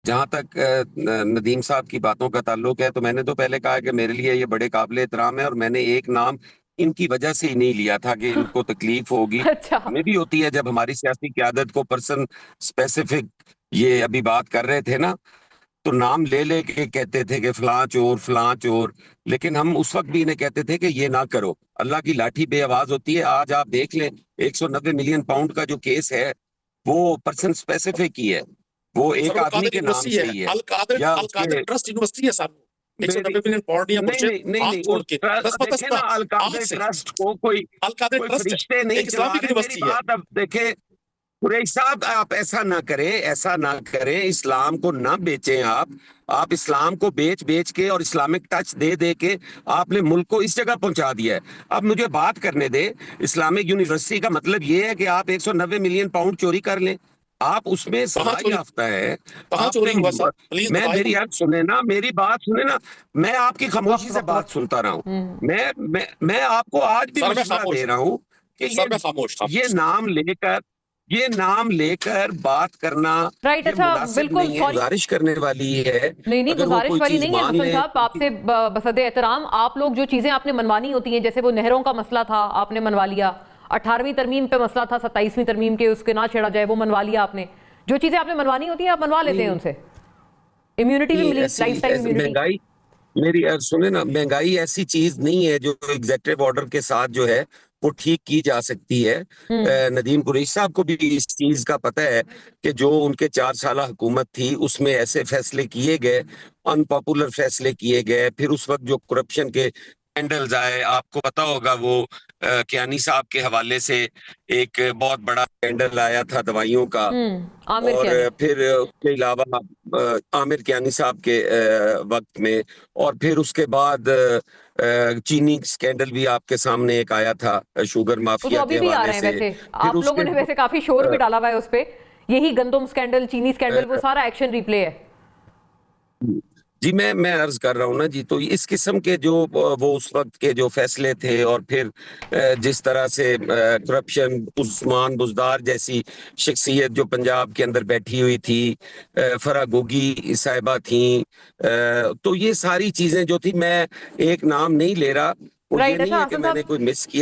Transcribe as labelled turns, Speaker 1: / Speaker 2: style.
Speaker 1: जहां तक नदीम साहब की बातों का ताल्लुक है, तो मैंने तो पहले कहा कि मेरे लिए ये बड़े काबिले एहतराम है और मैंने एक नाम इनकी वजह से ही नहीं लिया था कि इनको तकलीफ होगी।
Speaker 2: अच्छा।
Speaker 1: हमें भी होती है जब हमारी सियासी क्यादत को पर्सन स्पेसिफिक, ये अभी बात कर रहे थे ना, तो नाम ले ले के कहते थे कि फलां चोर फलां चोर। लेकिन हम उस वक्त भी इन्हें कहते थे कि ये ना करो, अल्लाह की लाठी बेआवाज होती है। आज आप देख लें, 190 मिलियन पाउंड का जो केस है वो पर्सन स्पेसिफिक ही है, वो
Speaker 3: सर
Speaker 1: एक
Speaker 3: वो
Speaker 1: आदमी
Speaker 3: कादिर
Speaker 1: के नाम
Speaker 3: यूनिवर्सिटी
Speaker 1: से
Speaker 3: है,
Speaker 1: ही है।
Speaker 3: अल
Speaker 1: या उसके
Speaker 3: कादिर ट्रस्ट यूनिवर्सिटी है साहब।
Speaker 1: मेरी
Speaker 3: 190 मिलियन पाउंड या
Speaker 1: नहीं
Speaker 3: मुर्शिद
Speaker 1: नहीं नहीं
Speaker 3: हाथ
Speaker 1: नहीं,
Speaker 3: छोड़
Speaker 1: उस
Speaker 3: के दस
Speaker 1: देखे
Speaker 3: बदस्तक
Speaker 1: ना,
Speaker 3: आज
Speaker 1: अलकायदा
Speaker 3: से
Speaker 1: ट्रस्ट को कोई
Speaker 3: अल कादिर
Speaker 1: कोई
Speaker 3: ट्रस्ट
Speaker 1: फरिश्ते नहीं
Speaker 3: एक
Speaker 1: चला
Speaker 3: इस्लामिक
Speaker 1: रहे। मेरी
Speaker 3: यूनिवर्सिटी है।
Speaker 1: बात अब देखे, कुरैश साहब, आप ऐसा ना करें, ऐसा ना करें, इस्लाम को ना बेचें आप इस्लाम को बेच बेच के और इस्लामिक टच दे दे के आपने मुल्क को इस जगह पहुंचा दिया है। अब मुझे बात करने दे। इस्लामिक यूनिवर्सिटी का मतलब ये है कि आप 190 मिलियन पाउंड चोरी कर लें, आप उसमें
Speaker 3: कहाँ
Speaker 1: सजा
Speaker 3: चोरी
Speaker 1: याफ्ता है।
Speaker 3: कहाँ
Speaker 1: आपने
Speaker 3: चोरी हुआ सर, प्लीज
Speaker 1: मैं,
Speaker 3: बताए
Speaker 1: मेरी
Speaker 3: तो।
Speaker 1: बात सुने ना, मेरी बात सुने ना। मैं आपकी
Speaker 2: वक्त
Speaker 1: खामोशी से
Speaker 2: वक्त
Speaker 1: बात
Speaker 2: वक्त।
Speaker 1: सुनता रहा हूं।
Speaker 2: हम्म।
Speaker 1: मैं आपको आज भी
Speaker 3: सर मैं
Speaker 1: मशवरा
Speaker 3: खामोश
Speaker 1: दे
Speaker 3: हूँ,
Speaker 1: रहा हूं कि
Speaker 3: सर मैं खामोश
Speaker 1: ये
Speaker 3: खामोश।
Speaker 1: नाम लेकर बात करना
Speaker 2: राइट।
Speaker 1: ये
Speaker 2: अच्छा,
Speaker 1: मुनासिब
Speaker 2: बिल्कुल
Speaker 1: नहीं है।
Speaker 2: सॉरी।
Speaker 1: गुजारिश करने वाली है,
Speaker 2: नहीं नहीं,
Speaker 1: अगर वो
Speaker 2: गुजारिश
Speaker 1: कोई
Speaker 2: वाली
Speaker 1: चीज
Speaker 2: नहीं है
Speaker 1: मान
Speaker 2: हसन
Speaker 1: ले
Speaker 2: साहब,
Speaker 1: क्योंकि
Speaker 2: आपसे बसदे एहतराम। आप लोग जो चीजें आपने मनवानी होती हैं, जैसे वो नहरों का मसला था आपने मनवा लिया, 18वीं तरमीम पे मसला था, 27वीं तरमीम के उसके ना छेड़ा जाए, वो मनवा लिया आपने। जो चीजें आपने मनवानी होती हैं आप मनवा लेते हैं
Speaker 1: नहीं,
Speaker 2: उनसे। इम्यूनिटी भी मिली,
Speaker 1: ऐसी
Speaker 2: लाइफ टाइम इम्यूनिटी।
Speaker 1: महंगाई, मेरी सुने ना, महंगाई ऐसी चीज नहीं है जो एग्जेक्टिव ऑर्डर के साथ जो है वो ठीक की जा सकती है।
Speaker 2: हम्म।
Speaker 1: नदीम कुरैशी साहब को भी इस चीज का पता है कि जो उनके 4 साल हुकूमत थी उसमें ऐसे फैसले किए गए, अनपॉपुलर फैसले किए गए। फिर उस वक्त जो करप्शन के स्कैंडल्स आए, आपको पता होगा वो कियानी साहब के हवाले से एक बहुत बड़ा स्कैंडल आया था दवाइयों का।
Speaker 2: आमिर
Speaker 1: और
Speaker 2: क्या नहीं।
Speaker 1: फिर उसके अलावा आमिर कियानी साहब के वक्त में, और फिर उसके बाद चीनी स्कैंडल भी आपके सामने एक आया था, शुगर
Speaker 2: वो तो
Speaker 1: माफिया के
Speaker 2: अभी भी आ
Speaker 1: हवाले
Speaker 2: रहे हैं
Speaker 1: से।
Speaker 2: वैसे।
Speaker 1: फिर
Speaker 2: आप लोगों
Speaker 1: उसके
Speaker 2: ने वैसे काफी शोर भी
Speaker 1: अ,
Speaker 2: डाला हुआ है उस पे। यही गंदम स्कैंडल, चीनी स्कैंडल, वो
Speaker 1: अ,
Speaker 2: सारा एक्शन रिप्ले है।
Speaker 1: जी, मैं अर्ज कर रहा हूँ ना जी, तो इस किस्म के जो वो उस वक्त के जो फैसले थे, और फिर जिस तरह से करप्शन, उस्मान बुजदार जैसी शख्सियत जो पंजाब के अंदर बैठी हुई थी, फरा गोगी साहिबा थी, तो ये सारी चीजें जो थी, मैं एक नाम नहीं ले रहा, और ये
Speaker 2: राइट।
Speaker 1: नहीं
Speaker 2: अच्छा
Speaker 1: है कि
Speaker 2: हसन
Speaker 1: मैंने
Speaker 2: साहब,
Speaker 1: कोई मिस किया।